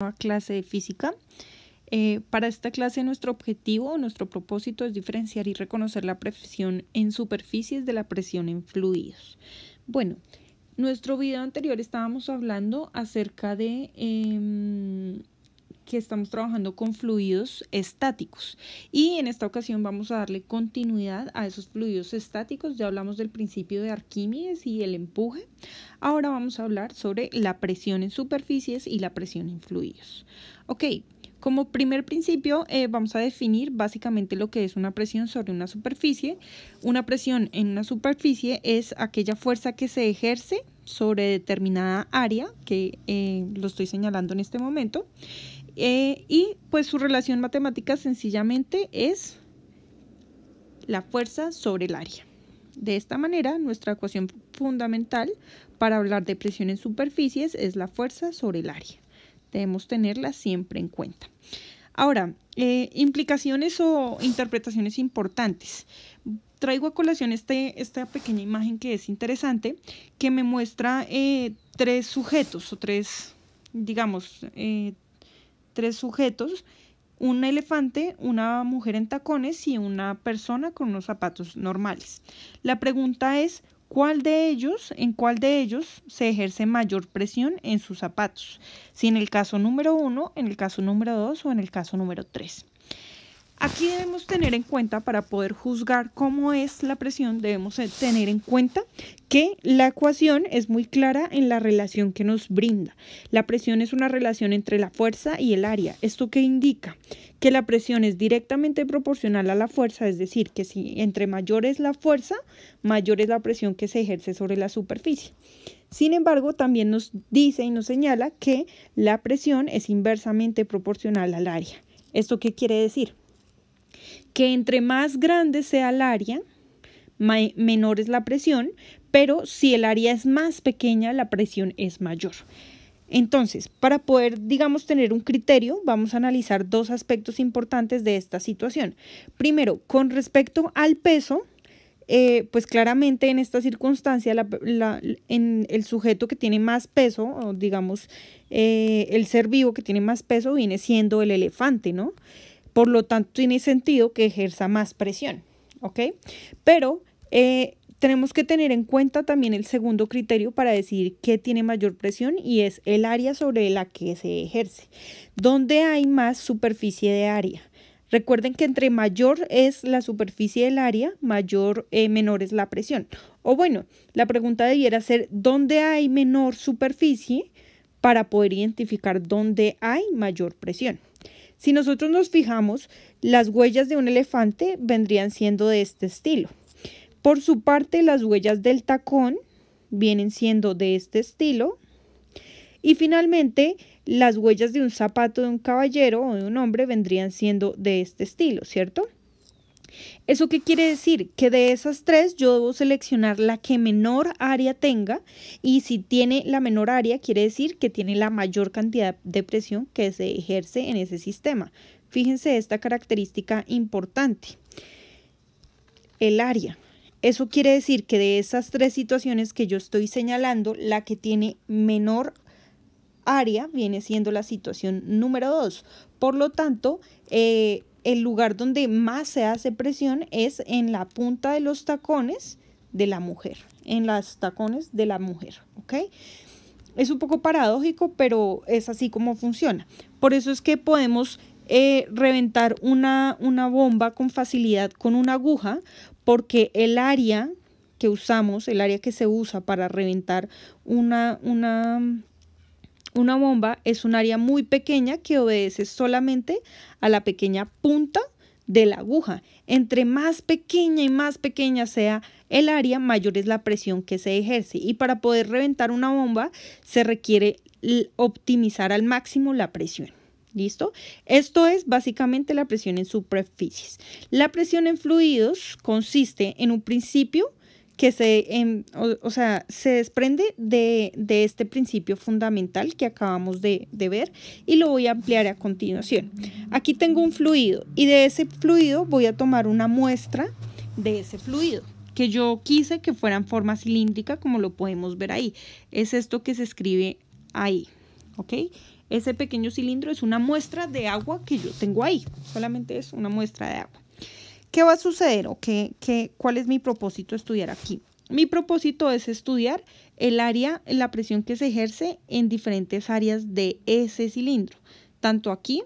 nueva clase de física. Para esta clase nuestro propósito es diferenciar y reconocer la presión en superficies de la presión en fluidos. Bueno, nuestro video anterior estábamos hablando acerca de que estamos trabajando con fluidos estáticos y en esta ocasión vamos a darle continuidad a esos fluidos estáticos. Ya hablamos del principio de Arquímedes y el empuje. Ahora vamos a hablar sobre la presión en superficies y la presión en fluidos. Ok, como primer principio vamos a definir básicamente lo que es una presión sobre una superficie. Una presión en una superficie es aquella fuerza que se ejerce sobre determinada área, que lo estoy señalando en este momento. Y pues su relación matemática sencillamente es la fuerza sobre el área. De esta manera, nuestra ecuación fundamental para hablar de presión en superficies es la fuerza sobre el área. Debemos tenerla siempre en cuenta. Ahora, implicaciones o interpretaciones importantes. Traigo a colación esta pequeña imagen que es interesante, que me muestra tres sujetos o tres sujetos, un elefante, una mujer en tacones y una persona con unos zapatos normales. La pregunta es, ¿en cuál de ellos se ejerce mayor presión en sus zapatos? Si en el caso número 1, en el caso número 2 o en el caso número 3. Aquí debemos tener en cuenta, para poder juzgar cómo es la presión, debemos tener en cuenta que la ecuación es muy clara en la relación que nos brinda. La presión es una relación entre la fuerza y el área. ¿Esto qué indica? Que la presión es directamente proporcional a la fuerza, es decir, que si entre mayor es la fuerza, mayor es la presión que se ejerce sobre la superficie. Sin embargo, también nos dice y nos señala que la presión es inversamente proporcional al área. ¿Esto qué quiere decir? Que entre más grande sea el área, menor es la presión, pero si el área es más pequeña, la presión es mayor. Entonces, para poder, tener un criterio, vamos a analizar dos aspectos importantes de esta situación. Primero, con respecto al peso, pues claramente en esta circunstancia, en el sujeto que tiene más peso, o el ser vivo que tiene más peso viene siendo el elefante, ¿no? Por lo tanto, tiene sentido que ejerza más presión, ¿ok? Pero tenemos que tener en cuenta también el segundo criterio para decidir qué tiene mayor presión, y es el área sobre la que se ejerce. ¿Dónde hay más superficie de área? Recuerden que entre mayor es la superficie del área, menor es la presión. O bueno, la pregunta debiera ser ¿dónde hay menor superficie? Para poder identificar dónde hay mayor presión. Si nosotros nos fijamos, las huellas de un elefante vendrían siendo de este estilo. Por su parte, las huellas del tacón vienen siendo de este estilo. Y finalmente, las huellas de un zapato de un caballero o de un hombre vendrían siendo de este estilo, ¿cierto? ¿Eso qué quiere decir? Que de esas tres yo debo seleccionar la que menor área tenga, y si tiene la menor área quiere decir que tiene la mayor cantidad de presión que se ejerce en ese sistema. Fíjense esta característica importante. El área. Eso quiere decir que de esas tres situaciones que yo estoy señalando, la que tiene menor área viene siendo la situación número 2. Por lo tanto, el lugar donde más se hace presión es en la punta de los tacones de la mujer, ¿ok? Es un poco paradójico, pero es así como funciona. Por eso es que podemos reventar una bomba con facilidad con una aguja, porque el área que usamos, el área que se usa para reventar una bomba es un área muy pequeña que obedece solamente a la pequeña punta de la aguja. Entre más pequeña sea el área, mayor es la presión que se ejerce. Y para poder reventar una bomba se requiere optimizar al máximo la presión. ¿Listo? Esto es básicamente la presión en superficies. La presión en fluidos consiste en un principio que se desprende de este principio fundamental que acabamos de ver, y lo voy a ampliar a continuación. Aquí tengo un fluido, y de ese fluido voy a tomar una muestra de ese fluido, que yo quise que fuera en forma cilíndrica, como lo podemos ver ahí. Es esto que se escribe ahí, ¿ok? Ese pequeño cilindro es una muestra de agua que yo tengo ahí. Solamente es una muestra de agua. ¿Qué va a suceder o cuál es mi propósito de estudiar aquí? Mi propósito es estudiar el área, la presión que se ejerce en diferentes áreas de ese cilindro, tanto aquí,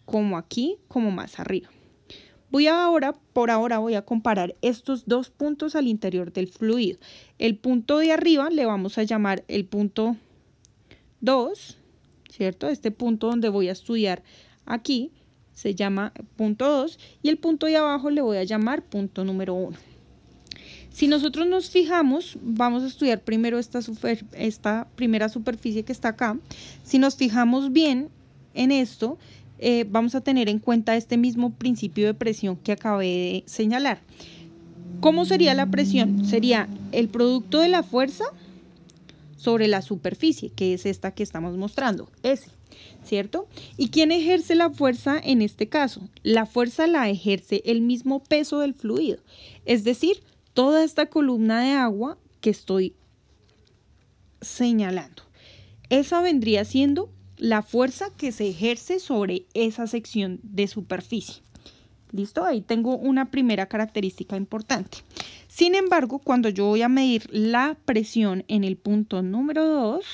como más arriba. Por ahora voy a comparar estos dos puntos al interior del fluido. El punto de arriba le vamos a llamar el punto 2, ¿cierto? Este punto donde voy a estudiar aquí se llama punto 2 y el punto de abajo le voy a llamar punto número 1. Si nosotros nos fijamos, vamos a estudiar primero esta primera superficie que está acá. Si nos fijamos bien en esto, vamos a tener en cuenta este mismo principio de presión que acabé de señalar. ¿Cómo sería la presión? Sería el producto de la fuerza sobre la superficie, que es esta que estamos mostrando, S, ¿cierto? ¿Y quién ejerce la fuerza en este caso? La fuerza la ejerce el mismo peso del fluido, es decir, toda esta columna de agua que estoy señalando. Esa vendría siendo la fuerza que se ejerce sobre esa sección de superficie. ¿Listo? Ahí tengo una primera característica importante. Sin embargo, cuando yo voy a medir la presión en el punto número 2,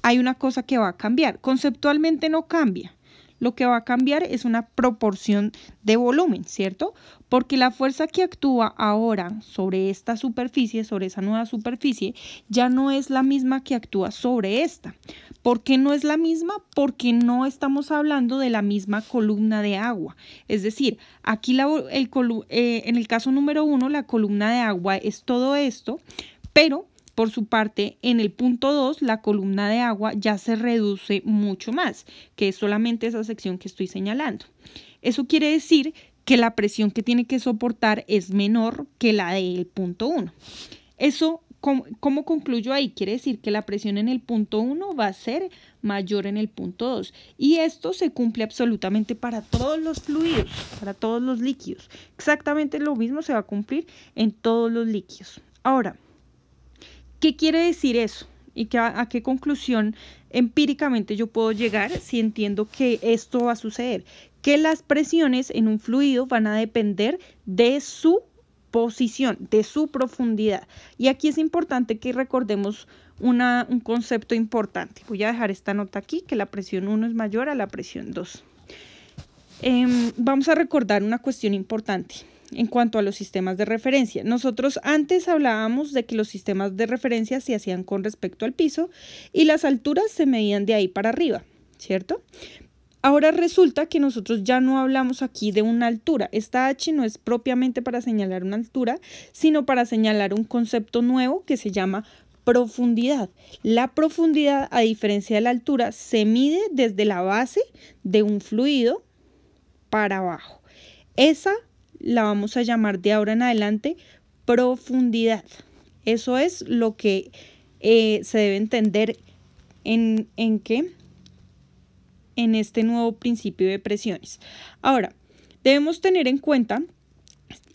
hay una cosa que va a cambiar. Conceptualmente no cambia. Lo que va a cambiar es una proporción de volumen, ¿cierto? Porque la fuerza que actúa ahora sobre esta superficie, sobre esa nueva superficie, ya no es la misma que actúa sobre esta. ¿Por qué no es la misma? Porque no estamos hablando de la misma columna de agua. Es decir, aquí en el caso número 1, la columna de agua es todo esto, pero por su parte, en el punto 2, la columna de agua ya se reduce mucho más, que es solamente esa sección que estoy señalando. Eso quiere decir que la presión que tiene que soportar es menor que la del punto 1. Eso, ¿cómo concluyo ahí? Quiere decir que la presión en el punto 1 va a ser mayor en el punto 2. Y esto se cumple absolutamente para todos los fluidos, para todos los líquidos. Exactamente lo mismo se va a cumplir en todos los líquidos. Ahora, ¿qué quiere decir eso? ¿Y a qué conclusión empíricamente yo puedo llegar si entiendo que esto va a suceder? Que las presiones en un fluido van a depender de su posición, de su profundidad. Y aquí es importante que recordemos un concepto importante. Voy a dejar esta nota aquí, que la presión 1 es mayor a la presión 2. Vamos a recordar una cuestión importante. En cuanto a los sistemas de referencia, nosotros antes hablábamos de que los sistemas de referencia se hacían con respecto al piso y las alturas se medían de ahí para arriba, ¿cierto? Ahora resulta que nosotros ya no hablamos aquí de una altura. Esta H no es propiamente para señalar una altura, sino para señalar un concepto nuevo que se llama profundidad. La profundidad, a diferencia de la altura, se mide desde la base de un fluido para abajo. Esa la vamos a llamar de ahora en adelante profundidad. Eso es lo que se debe entender en este nuevo principio de presiones. Ahora, debemos tener en cuenta,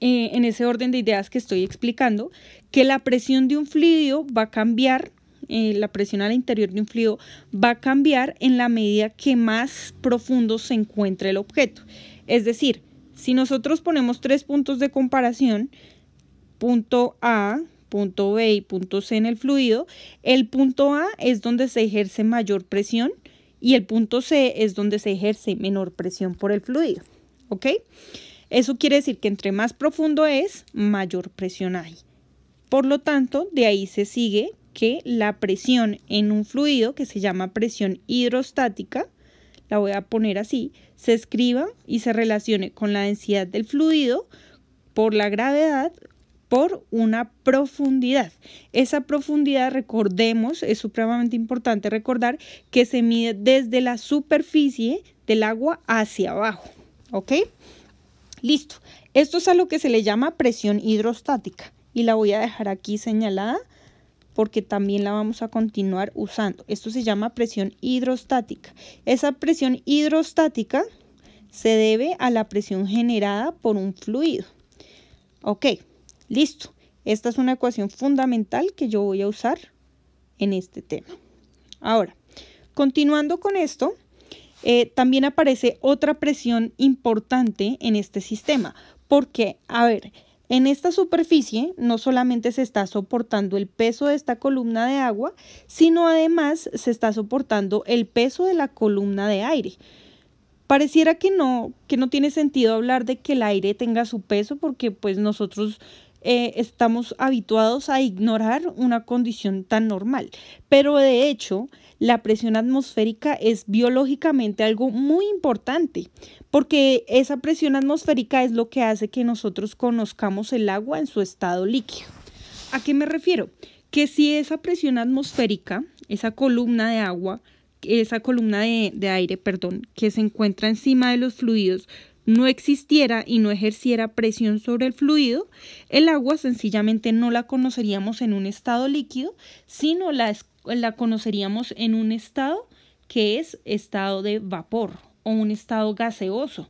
en ese orden de ideas que estoy explicando, que la presión de un fluido va a cambiar, la presión al interior de un fluido va a cambiar en la medida que más profundo se encuentre el objeto. Es decir, si nosotros ponemos 3 puntos de comparación, punto A, punto B y punto C en el fluido, el punto A es donde se ejerce mayor presión y el punto C es donde se ejerce menor presión por el fluido. ¿Ok? Eso quiere decir que entre más profundo es, mayor presión hay. Por lo tanto, de ahí se sigue que la presión en un fluido, que se llama presión hidrostática, la voy a poner así, se escriba y se relacione con la densidad del fluido por la gravedad por una profundidad. Esa profundidad, recordemos, es supremamente importante recordar que se mide desde la superficie del agua hacia abajo. ¿Ok? Listo. Esto es a lo que se le llama presión hidrostática y la voy a dejar aquí señalada porque también la vamos a continuar usando. Esto se llama presión hidrostática. Esa presión hidrostática se debe a la presión generada por un fluido. Ok, listo. Esta es una ecuación fundamental que yo voy a usar en este tema. Ahora, Continuando con esto, también aparece otra presión importante en este sistema, porque, a ver, en esta superficie no solamente se está soportando el peso de esta columna de agua, sino además se está soportando el peso de la columna de aire. Pareciera que no tiene sentido hablar de que el aire tenga su peso porque pues nosotros estamos habituados a ignorar una condición tan normal. Pero de hecho, la presión atmosférica es biológicamente algo muy importante porque esa presión atmosférica es lo que hace que nosotros conozcamos el agua en su estado líquido. ¿A qué me refiero? Que si esa presión atmosférica, esa columna de agua, esa columna de aire, perdón, que se encuentra encima de los fluidos, no existiera y no ejerciera presión sobre el fluido, el agua sencillamente no la conoceríamos en un estado líquido, sino la conoceríamos en un estado que es estado de vapor o un estado gaseoso,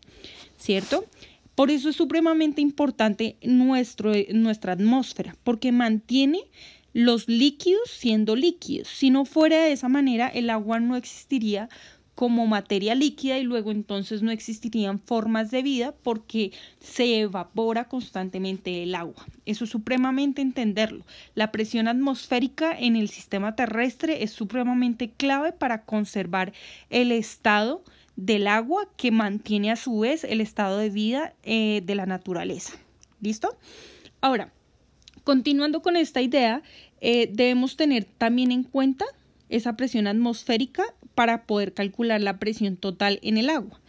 ¿cierto? Por eso es supremamente importante nuestra atmósfera, porque mantiene los líquidos siendo líquidos. Si no fuera de esa manera, el agua no existiría como materia líquida y luego entonces no existirían formas de vida porque se evapora constantemente el agua. Eso es supremamente entenderlo. La presión atmosférica en el sistema terrestre es supremamente clave para conservar el estado del agua que mantiene a su vez el estado de vida de la naturaleza. ¿Listo? Ahora, continuando con esta idea, debemos tener también en cuenta esa presión atmosférica para poder calcular la presión total en el agua.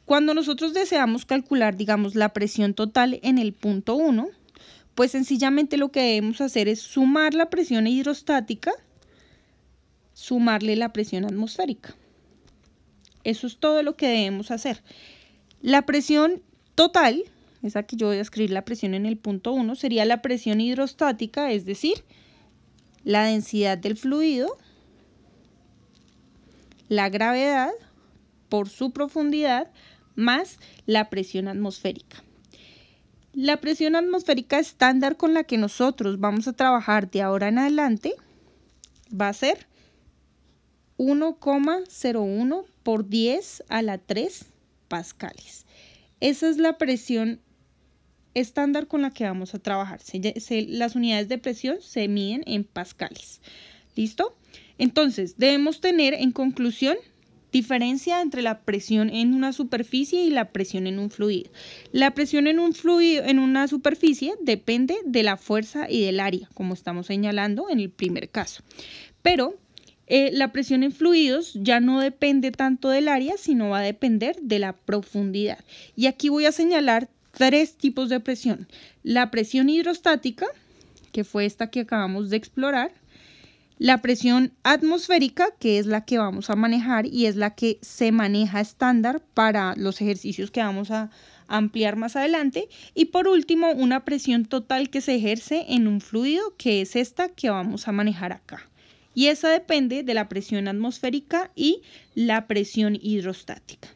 Cuando nosotros deseamos calcular, digamos, la presión total en el punto 1, pues sencillamente lo que debemos hacer es sumar la presión hidrostática, sumarle la presión atmosférica. Eso es todo lo que debemos hacer. La presión total, esa que yo voy a escribir la presión en el punto 1, sería la presión hidrostática, es decir, la densidad del fluido, la gravedad por su profundidad más la presión atmosférica. La presión atmosférica estándar con la que nosotros vamos a trabajar de ahora en adelante va a ser 1,01 por 10 a la 3 pascales. Esa es la presión estándar con la que vamos a trabajar. Las unidades de presión se miden en pascales. ¿Listo? Entonces, debemos tener en conclusión diferencia entre la presión en una superficie y la presión en un fluido. La presión en un fluido, en una superficie, depende de la fuerza y del área, como estamos señalando en el primer caso. Pero la presión en fluidos ya no depende tanto del área, sino va a depender de la profundidad. Y aquí voy a señalar 3 tipos de presión. La presión hidrostática, que fue esta que acabamos de explorar. La presión atmosférica, que es la que vamos a manejar y es la que se maneja estándar para los ejercicios que vamos a ampliar más adelante. Y por último, una presión total que se ejerce en un fluido, que es esta que vamos a manejar acá. Y esa depende de la presión atmosférica y la presión hidrostática.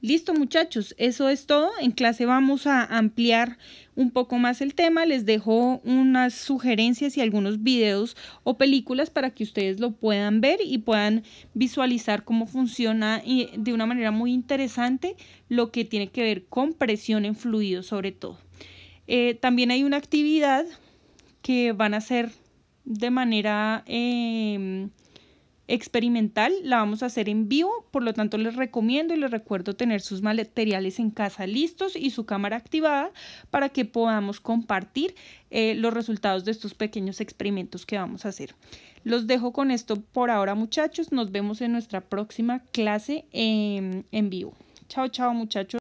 Listo, muchachos, eso es todo. En clase vamos a ampliar un poco más el tema. Les dejo unas sugerencias y algunos videos o películas para que ustedes lo puedan ver y puedan visualizar cómo funciona de una manera muy interesante lo que tiene que ver con presión en fluidos sobre todo. También hay una actividad que van a hacer de manera experimental, la vamos a hacer en vivo, por lo tanto les recomiendo y les recuerdo tener sus materiales en casa listos y su cámara activada para que podamos compartir los resultados de estos pequeños experimentos que vamos a hacer. Los dejo con esto por ahora, muchachos. Nos vemos en nuestra próxima clase en vivo. Chao, chao, muchachos.